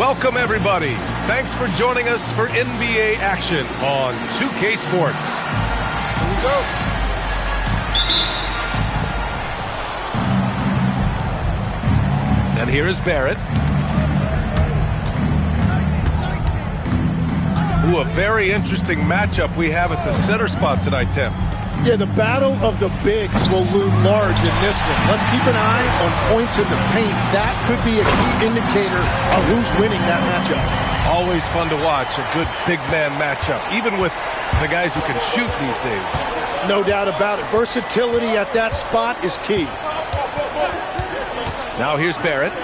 Welcome, everybody. Thanks for joining us for NBA action on 2K Sports. Here we go. And here is Barrett. Ooh, a very interesting matchup we have at the center spot tonight, Tim. Yeah, the battle of the bigs will loom large in this one. Let's keep an eye on points in the paint. That could be a key indicator of who's winning that matchup. Always fun to watch a good big man matchup, even with the guys who can shoot these days. No doubt about it. Versatility at that spot is key. Now here's Barrett.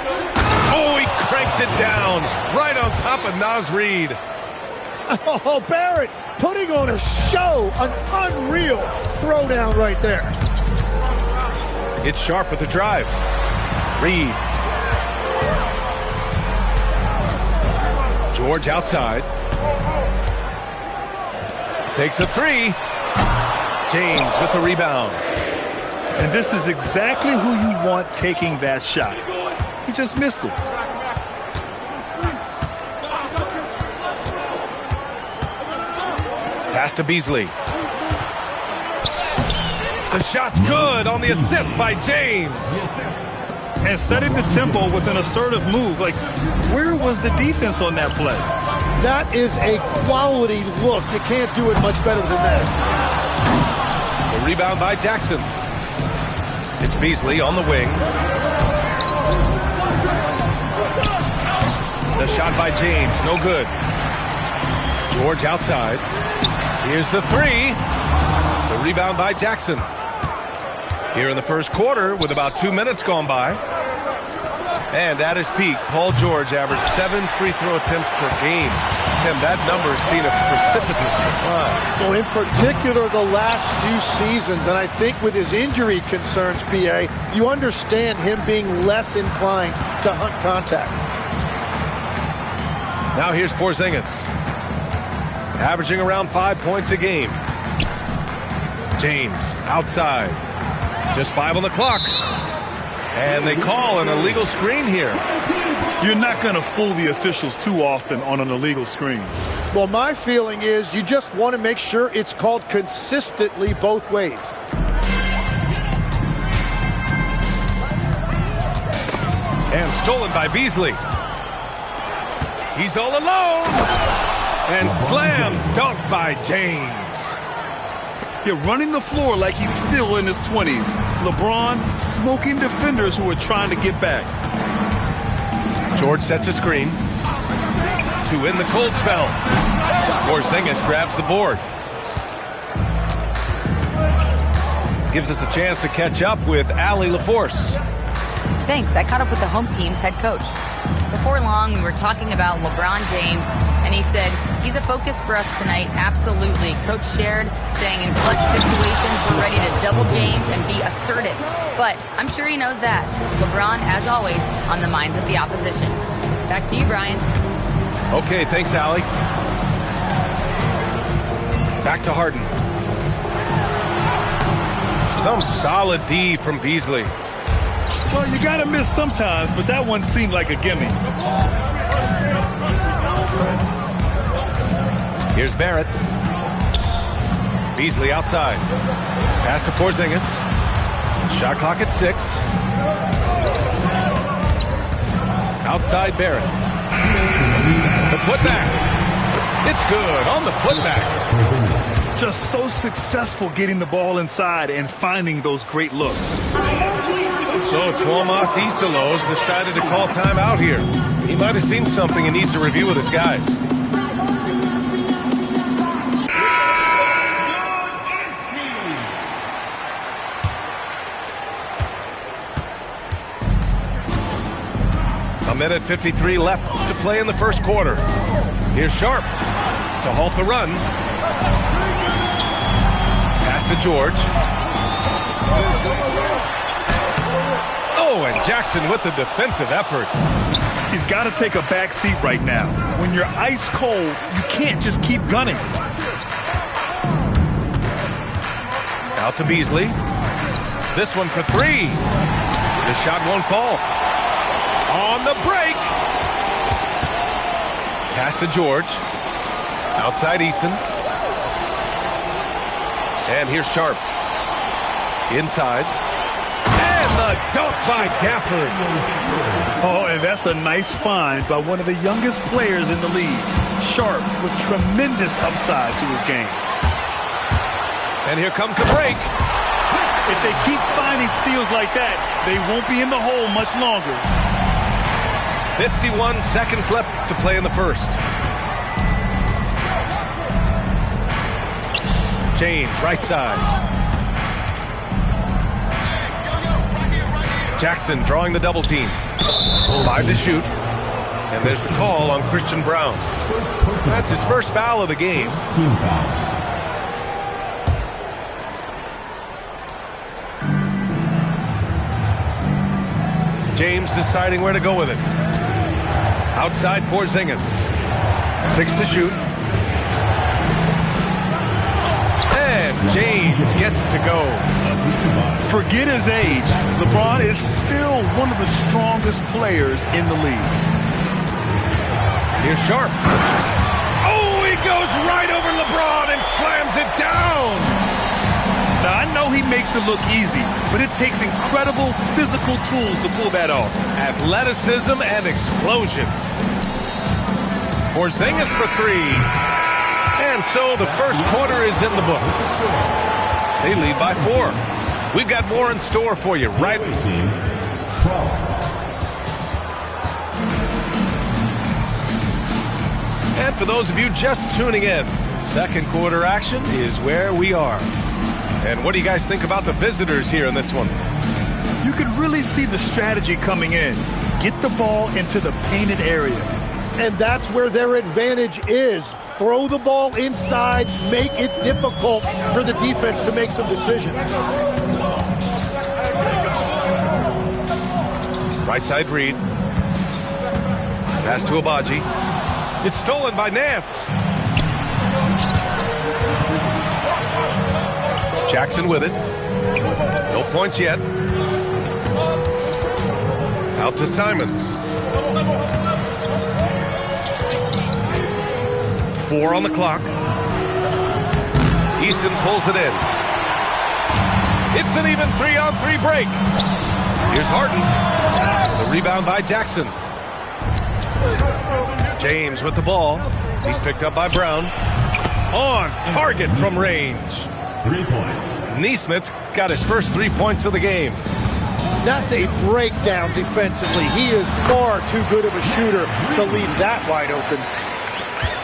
Oh, he cranks it down right on top of Naz Reid. Oh, Barrett putting on a show, an unreal throwdown right there. It's Sharp with the drive. Reid. George outside. Takes a three. James with the rebound. And this is exactly who you want taking that shot. He just missed it. Pass to Beasley. The shot's good on the assist by James. And setting the tempo with an assertive move. Like, where was the defense on that play? That is a quality look. You can't do it much better than that. The rebound by Jackson. It's Beasley on the wing. The shot by James, no good. George outside. Here's the three. The rebound by Jackson. Here in the first quarter with about 2 minutes gone by. And at his peak, Paul George averaged 7 free throw attempts per game. Tim, that number has seen a precipitous decline. Well, in particular, the last few seasons, and I think with his injury concerns, PA, you understand him being less inclined to hunt contact. Now here's Porzingis. Averaging around 5 points a game. James outside. Just 5 on the clock. And they call an illegal screen here. You're not going to fool the officials too often on an illegal screen. Well, my feeling is you just want to make sure it's called consistently both ways. And stolen by Beasley. He's all alone. And slam dunk by James. You're running the floor like he's still in his 20s. LeBron smoking defenders who are trying to get back. George sets a screen to win the cold spell. Porzingis grabs the board. Gives us a chance to catch up with Allie LaForce. Thanks. I caught up with the home team's head coach. Before long, we were talking about LeBron James, and he said, he's a focus for us tonight, absolutely. Coach shared, saying in clutch situations, we're ready to double James and be assertive. But I'm sure he knows that. LeBron, as always, on the minds of the opposition. Back to you, Brian. Okay, thanks, Allie. Back to Harden. Some solid D from Beasley. Well, you got to miss sometimes, but that one seemed like a gimme. Here's Barrett. Beasley outside. Pass to Porzingis. Shot clock at 6. Outside Barrett. The putback. It's good on the putback. Just so successful getting the ball inside and finding those great looks. So Tuomas Isalos decided to call timeout here. He might have seen something and needs to review with his guys. A minute 53 left to play in the first quarter. Here's Sharp to halt the run. Pass to George. Oh, and Jackson with the defensive effort. He's got to take a back seat right now. When you're ice cold, you can't just keep gunning. Out to Beasley. This one for 3. The shot won't fall. On the break. Pass to George. Outside Eason. And here's Sharp. Inside. And the dunk by Gafford. Oh, and that's a nice find by one of the youngest players in the league. Sharp with tremendous upside to his game. And here comes the break. If they keep finding steals like that, they won't be in the hole much longer. 51 seconds left to play in the first. James, right side. Jackson drawing the double team. 5 to shoot. And there's the call on Christian Brown. That's his first foul of the game. Team foul. James deciding where to go with it. Outside Porzingis. 6 to shoot. And James gets to go. Forget his age. LeBron is still one of the strongest players in the league. Here's Sharp. Oh, he goes right over LeBron and slams it down. Now, I know he makes it look easy, but it takes incredible physical tools to pull that off. Athleticism and explosion. Porzingis for 3. And so the first quarter is in the books. They lead by 4. We've got more in store for you right. And for those of you just tuning in, second quarter action is where we are. And what do you guys think about the visitors here in this one? You can really see the strategy coming in. Get the ball into the painted area. And that's where their advantage is. Throw the ball inside, make it difficult for the defense to make some decisions. Right side Reed. Pass to Abaji. It's stolen by Nance. Jackson with it. No points yet. Out to Simons. 4 on the clock. Eason pulls it in. It's an even 3-on-3 break. Here's Harden. The rebound by Jackson. James with the ball. He's picked up by Brown. On target from range. 3 points. Neesmith's got his first 3 points of the game. That's a breakdown defensively. He is far too good of a shooter to leave that wide open.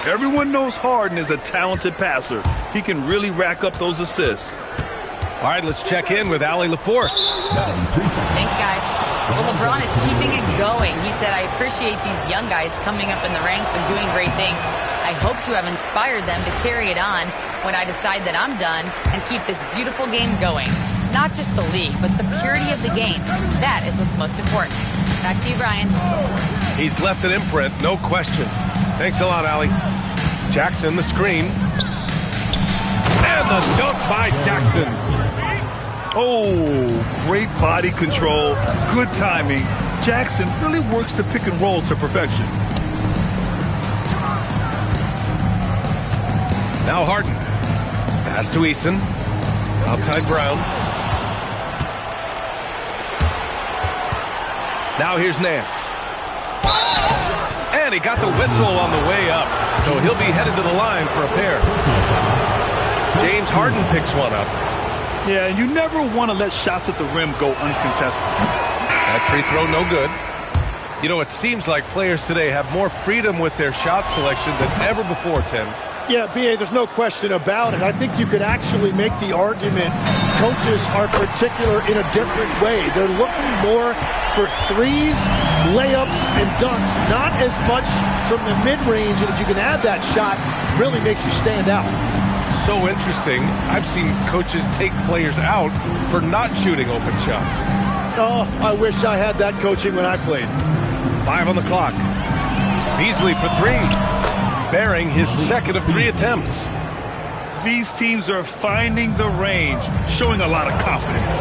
Everyone knows Harden is a talented passer. He can really rack up those assists. All right, let's check in with Allie LaForce. Thanks, guys. Well, LeBron is keeping it going. He said, I appreciate these young guys coming up in the ranks and doing great things. I hope to have inspired them to carry it on when I decide that I'm done and keep this beautiful game going. Not just the league, but the purity of the game. That is what's most important. Back to you, Brian. He's left an imprint, no question. Thanks a lot, Allie. Jackson, the screen. And the dunk by Jackson. Oh, great body control, good timing. Jackson really works the pick and roll to perfection. Now Harden. Pass to Eason. Outside Brown. Now here's Nance. And he got the whistle on the way up. So he'll be headed to the line for a pair. James Harden picks one up. Yeah, and you never want to let shots at the rim go uncontested. That free throw no good. You know, it seems like players today have more freedom with their shot selection than ever before, Tim. Yeah, B.A., there's no question about it. I think you could actually make the argument coaches are particular in a different way. They're looking more for threes, layups, and dunks, not as much from the mid-range. And if you can add that shot, really makes you stand out. So interesting. I've seen coaches take players out for not shooting open shots. Oh, I wish I had that coaching when I played. 5 on the clock. Beasley for 3. Bearing his second of 3 attempts. These teams are finding the range, showing a lot of confidence.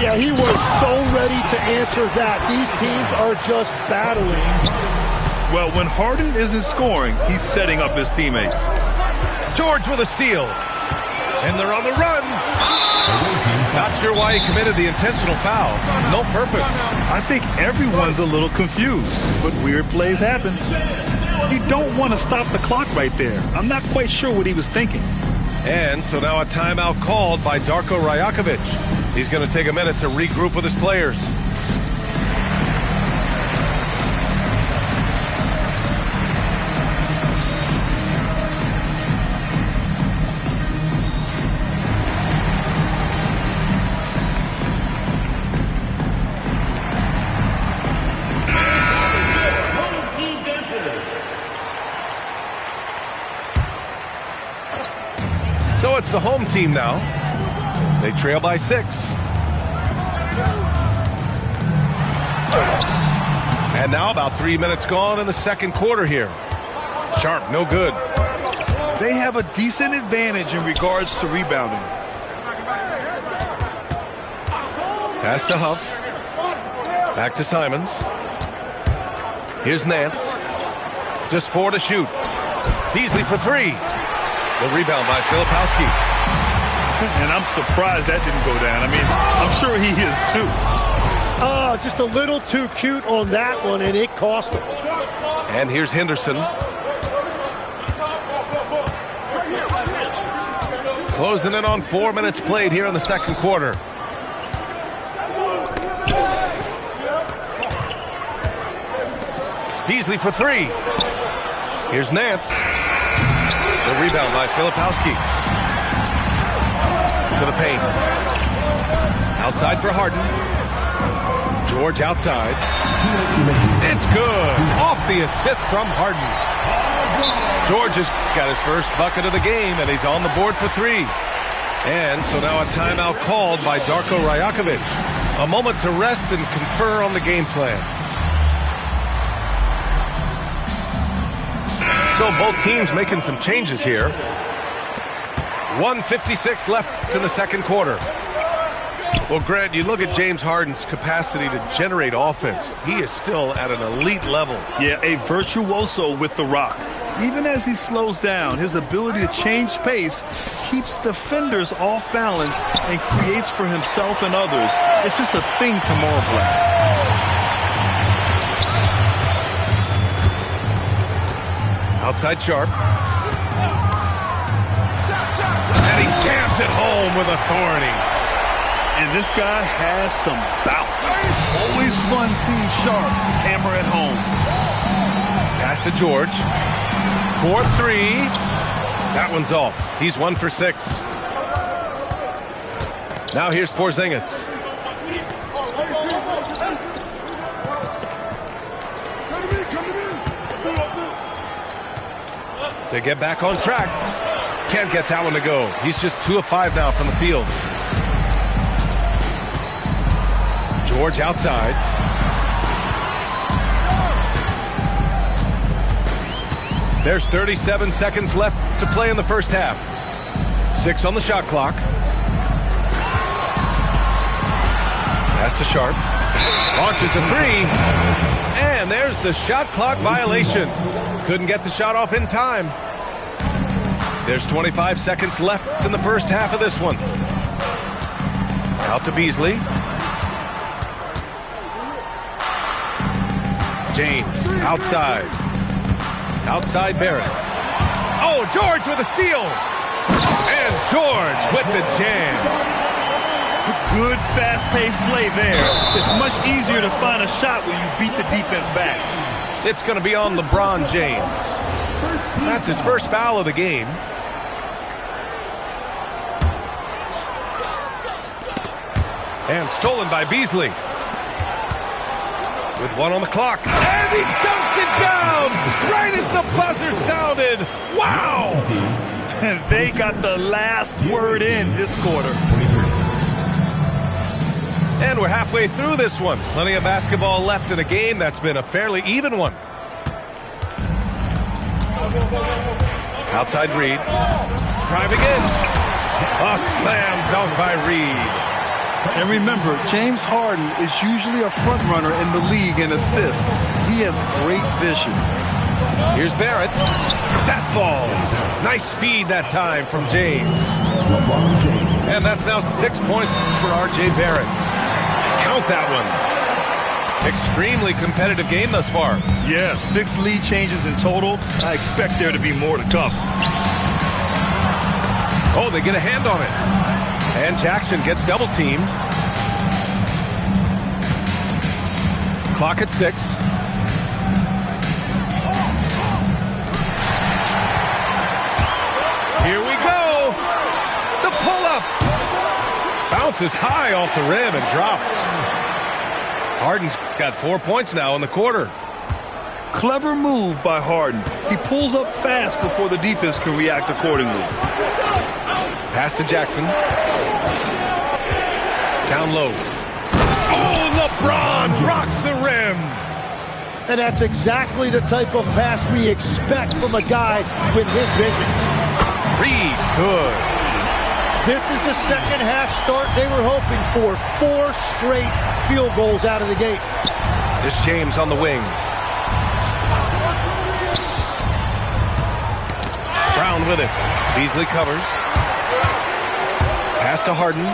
Yeah, he was so ready to answer that. These teams are just battling. Well, when Harden isn't scoring, he's setting up his teammates. George with a steal. And they're on the run. Not sure why he committed the intentional foul. No purpose. I think everyone's a little confused, but weird plays happen. You don't want to stop the clock right there. I'm not quite sure what he was thinking. And so now a timeout called by Darko Rajakovic. He's going to take a minute to regroup with his players. So it's the home team now. They trail by 6. And now about 3 minutes gone in the second quarter here. Sharp, no good. They have a decent advantage in regards to rebounding. Pass to Huff. Back to Simons. Here's Nance. Just 4 to shoot. Beasley for 3. The rebound by Filipowski. And I'm surprised that didn't go down. I mean, I'm sure he is too. Just a little too cute on that one, and it cost him. And here's Henderson. Closing in on 4 minutes played here in the second quarter. Beasley for 3. Here's Nance. The rebound by Filipowski. To the paint. Outside for Harden. George outside. It's good. Off the assist from Harden. George has got his first bucket of the game, and he's on the board for 3. And so now a timeout called by Darko Rajakovic. A moment to rest and confer on the game plan. So both teams making some changes here. 1:56 left in the second quarter. Well, Grant, you look at James Harden's capacity to generate offense. He is still at an elite level. Yeah, a virtuoso with the rock. Even as he slows down, his ability to change pace keeps defenders off balance and creates for himself and others. It's just a thing to multiply. Outside Sharp. And he jams it home with authority. And this guy has some bounce. Always fun seeing Sharp hammer it home. Pass to George. 4-3. That one's off. He's 1 for 6. Now here's Porzingis. To get back on track. Can't get that one to go. He's just 2 of 5 now from the field. George outside. There's 37 seconds left to play in the first half. 6 on the shot clock. Pass to Sharp. Launches a 3. And there's the shot clock violation. Couldn't get the shot off in time. There's 25 seconds left in the first half of this one. Out to Beasley. James outside. Outside Barrett. Oh, George with a steal. And George with the jam. Good fast-paced play there. It's much easier to find a shot when you beat the defense back. It's going to be on LeBron James. That's his first foul of the game. And stolen by Beasley. With 1 on the clock. And he dunks it down right as the buzzer sounded. Wow! And they got the last word in this quarter. And we're halfway through this one. Plenty of basketball left in a game that's been a fairly even one. Outside Reed. Driving in. A slam dunk by Reed. And remember, James Harden is usually a front runner in the league in assists. He has great vision. Here's Barrett. That falls. Nice feed that time from James. LeBron James. And that's now 6 points for R.J. Barrett. Count that one. Extremely competitive game thus far. Yeah, 6 lead changes in total. I expect there to be more to come. Oh, they get a hand on it. And Jackson gets double teamed. Clock at 6. Here we go. The pull-up. Bounces high off the rim and drops. Harden's got 4 points now in the quarter. Clever move by Harden. He pulls up fast before the defense can react accordingly. Pass to Jackson. Down low. Oh, LeBron rocks the rim. And that's exactly the type of pass we expect from a guy with his vision. Reed, good. This is the second half start they were hoping for. 4 straight field goals out of the gate. This James on the wing. Brown with it. Beasley covers. Pass to Harden.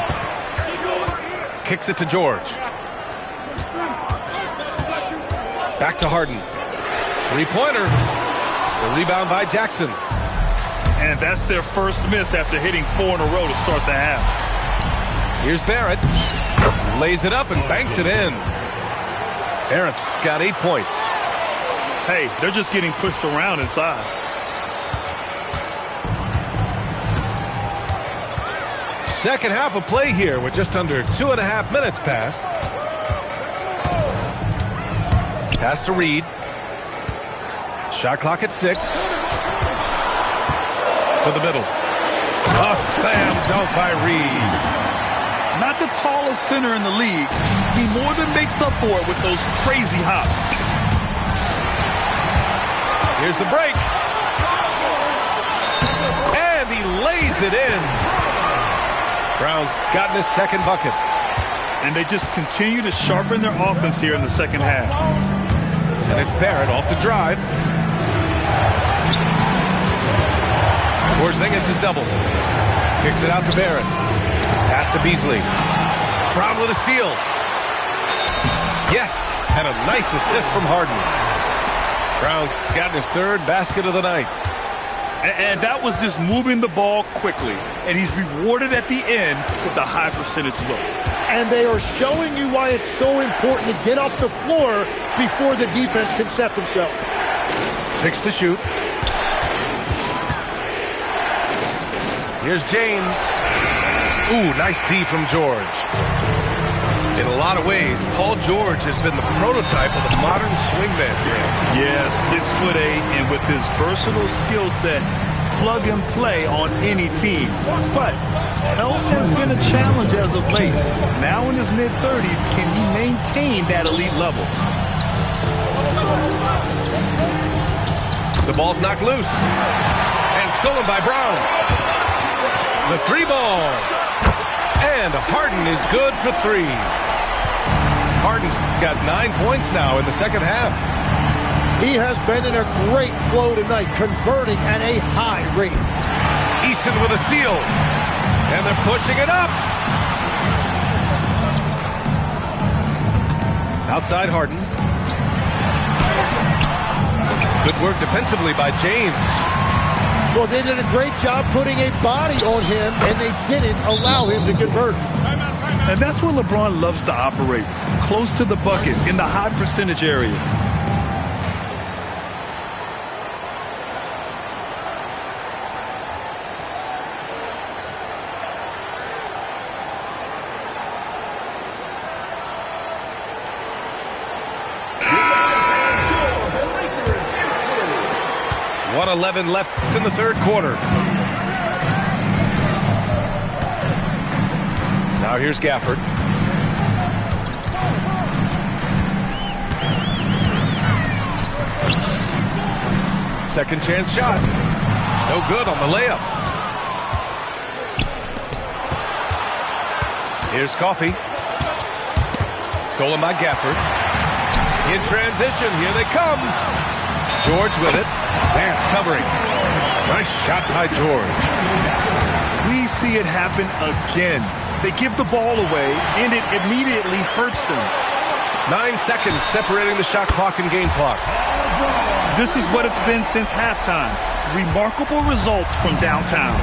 Kicks it to George. Back to Harden. Three-pointer. The rebound by Jackson. And that's their first miss after hitting 4 in a row to start the half. Here's Barrett. Lays it up and banks it in. Barrett's got 8 points. Hey, they're just getting pushed around inside. Second half of play here with just under 2.5 minutes passed. Pass to Reed. Shot clock at 6. To the middle. A slam dunk by Reed. Not the tallest center in the league. He more than makes up for it with those crazy hops. Here's the break. And he lays it in. Brown's gotten his second bucket. And they just continue to sharpen their offense here in the second half. And it's Barrett off the drive. Porzingis is double. Kicks it out to Barrett. Pass to Beasley. Brown with a steal. Yes, and a nice assist from Harden. Brown's gotten his 3rd basket of the night. And that was just moving the ball quickly. And he's rewarded at the end with a high percentage look. And they are showing you why it's so important to get off the floor before the defense can set themselves. 6 to shoot. Here's James. Ooh, nice D from George. In a lot of ways, Paul George has been the prototype of the modern swingman game. Yeah, 6'8", and with his versatile skill set, plug and play on any team. But health has been a challenge as of late. Now in his mid-30s, can he maintain that elite level? The ball's knocked loose. And stolen by Brown. The 3-ball. And Harden is good for 3. Harden's got 9 points now in the second half. He has been in a great flow tonight, converting at a high rate. Easton with a steal. And they're pushing it up. Outside Harden. Good work defensively by James. Well, they did a great job putting a body on him, and they didn't allow him to convert. And that's where LeBron loves to operate, close to the bucket, in the high percentage area. .11 left in the third quarter. Now here's Gafford. Second chance shot. No good on the layup. Here's Coffey. Stolen by Gafford. In transition, here they come. George with it. Vance covering. Nice shot by George. We see it happen again. They give the ball away, and it immediately hurts them. 9 seconds separating the shot clock and game clock. This is what it's been since halftime. Remarkable results from downtown.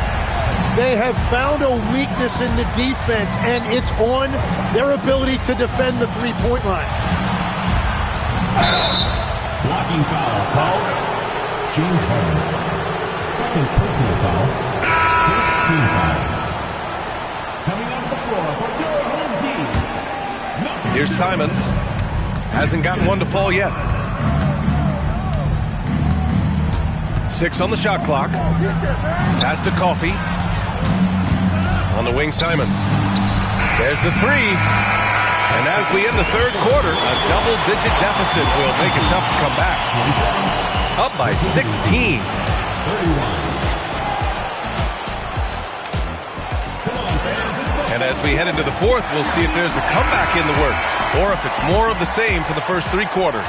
They have found a weakness in the defense, and it's on their ability to defend the three-point line. Blocking foul called. James Harden. Second personal foul. First team foul. Coming off the floor for your home team. Here's Simons. Hasn't gotten one to fall yet. 6 on the shot clock. Pass to Coffey. On the wing, Simons. There's the three. And as we end the third quarter, a double-digit deficit will make it tough to come back. Up by 16. And as we head into the fourth, we'll see if there's a comeback in the works or if it's more of the same for the first 3 quarters.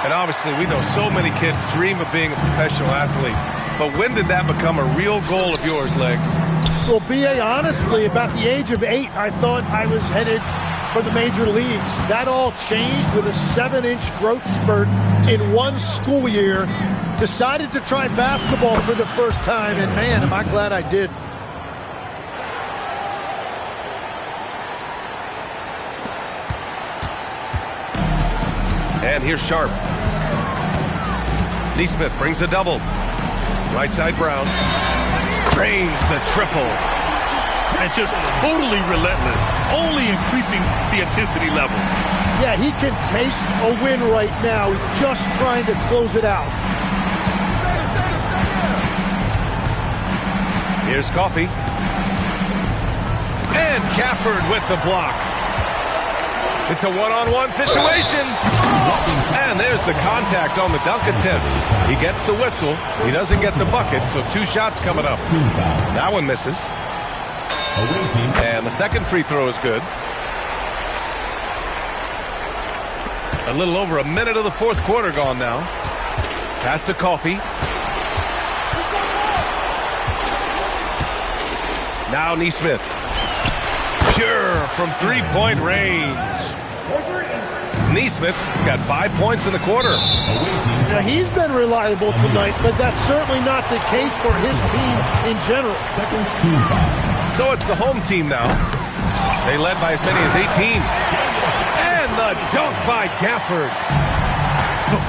And obviously, we know so many kids dream of being a professional athlete. But when did that become a real goal of yours, Legs? Well, B.A., honestly, about the age of 8, I thought I was headed for the major leagues. That all changed with a 7-inch growth spurt in one school year. Decided to try basketball for the first time, and man, am I glad I did. And here's Sharp. Neesmith brings a double. Right side Brown. Cranes the triple. And just totally relentless, only increasing the intensity level. Yeah, he can taste a win right now, just trying to close it out. Here's Coffey. And Gafford with the block. It's a one-on-one situation. And there's the contact on the dunk attempt. He gets the whistle. He doesn't get the bucket, so 2 shots coming up. That one misses. And the second free throw is good. A little over a minute of the fourth quarter gone now. Pass to Coffey. Now Neesmith. Pure from three-point range. Neesmith's got 5 points in the quarter. Now, he's been reliable tonight, but that's certainly not the case for his team in general. Second team foul. So it's the home team now. They led by as many as 18. And the dunk by Gafford.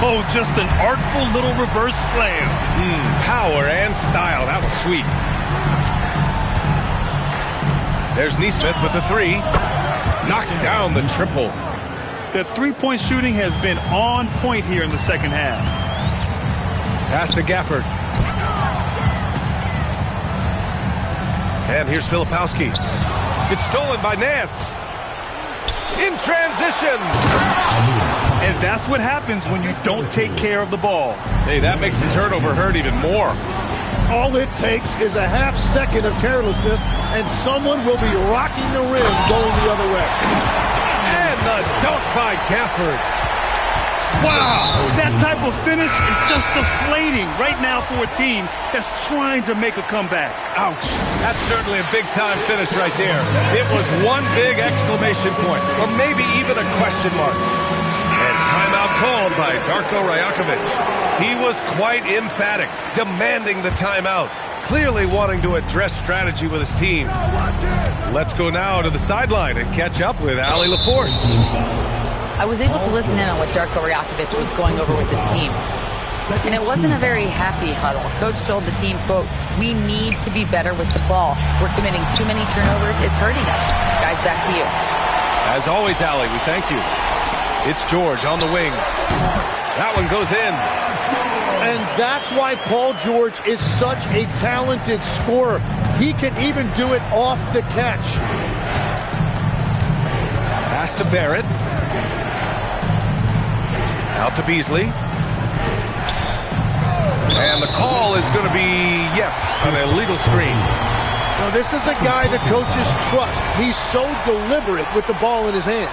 Oh, just an artful little reverse slam. Power and style. That was sweet. There's Neesmith with the 3. Knocks down the triple. The three-point shooting has been on point here in the second half. Pass to Gafford. And here's Filipowski. It's stolen by Nance. In transition. And that's what happens when you don't take care of the ball. Hey, that makes the turnover hurt even more. All it takes is a half second of carelessness, and someone will be rocking the rim going the other way. And the dunk by Gafford. Wow, that type of finish is just deflating right now for a team that's trying to make a comeback. Ouch. That's certainly a big-time finish right there. It was one big exclamation point, or maybe even a question mark. And timeout called by Darko Rajakovic. He was quite emphatic, demanding the timeout, clearly wanting to address strategy with his team. Let's go now to the sideline and catch up with Allie LaForce. I was able to listen in on what Darko Rajakovic was going over with his team. And it wasn't a very happy huddle. Coach told the team, quote, "We need to be better with the ball. We're committing too many turnovers. It's hurting us." Guys, back to you. As always, Allie, we thank you. It's George on the wing. That one goes in. And that's why Paul George is such a talented scorer. He can even do it off the catch. Pass to Barrett. Out to Beasley. And the call is going to be, yes, an illegal screen. Now, this is a guy the coaches trust. He's so deliberate with the ball in his hands.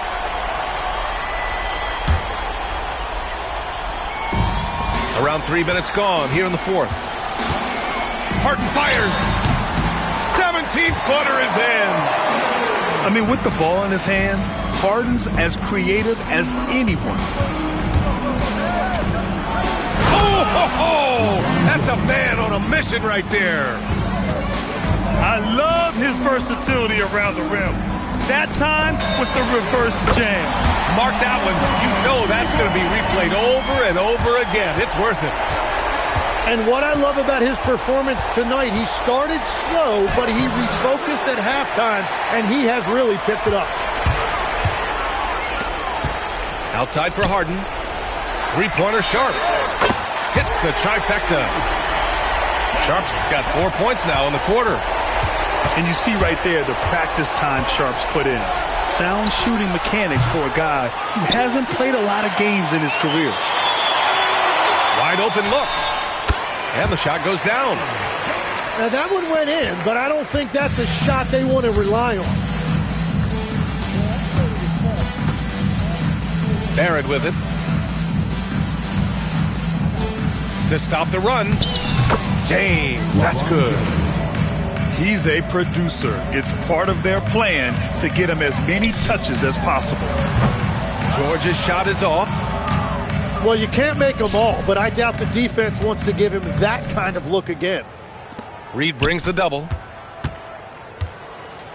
Around 3 minutes gone here in the fourth. Harden fires. 17-footer is in. I mean, with the ball in his hands, Harden's as creative as anyone. Oh, that's a man on a mission right there. I love his versatility around the rim. That time with the reverse jam. Mark that one. You know that's going to be replayed over and over again. It's worth it. And what I love about his performance tonight, he started slow, but he refocused at halftime, and he has really picked it up. Outside for Harden. Three-pointer Sharp. Hits the trifecta. Sharp's got 4 points now in the quarter. And you see right there the practice time Sharp's put in. Sound shooting mechanics for a guy who hasn't played a lot of games in his career. Wide open look. And the shot goes down. Now that one went in, but I don't think that's a shot they want to rely on. Barrett with it. To stop the run. James, that's good. He's a producer. It's part of their plan to get him as many touches as possible. George's shot is off. Well, you can't make them all, but I doubt the defense wants to give him that kind of look again. Reed brings the double.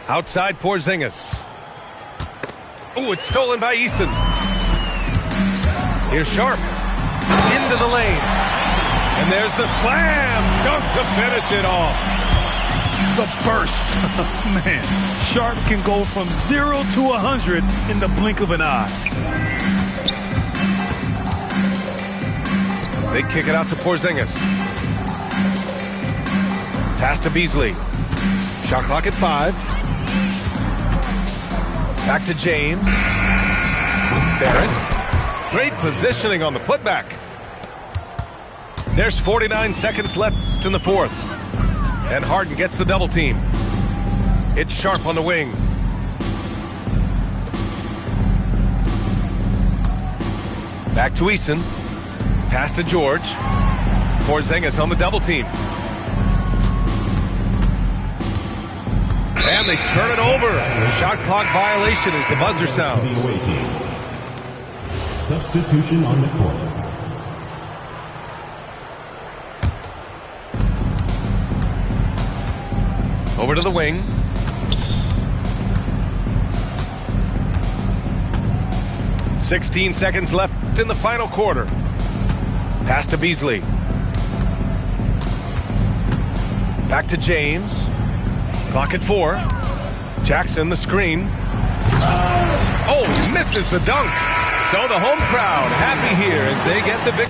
Outside Porzingis. Oh, it's stolen by Eason. Here's Sharp. Into the lane. And there's the slam. Dunk to finish it off. The burst. Man, Sharp can go from 0 to 100 in the blink of an eye. They kick it out to Porzingis. Pass to Beasley. Shot clock at 5. Back to James. Barrett. Great positioning on the putback. There's 49 seconds left in the fourth. And Harden gets the double team. It's Sharp on the wing. Back to Eason. Pass to George. Porzingis on the double team. And they turn it over. Shot clock violation as the buzzer sounds. Substitution on the court. Over to the wing. "16 seconds left in the final quarter. Pass to Beasley. Back to James. Clock at 4. Jackson, the screen. Oh, he misses the dunk. So the home crowd happy here as they get the victory.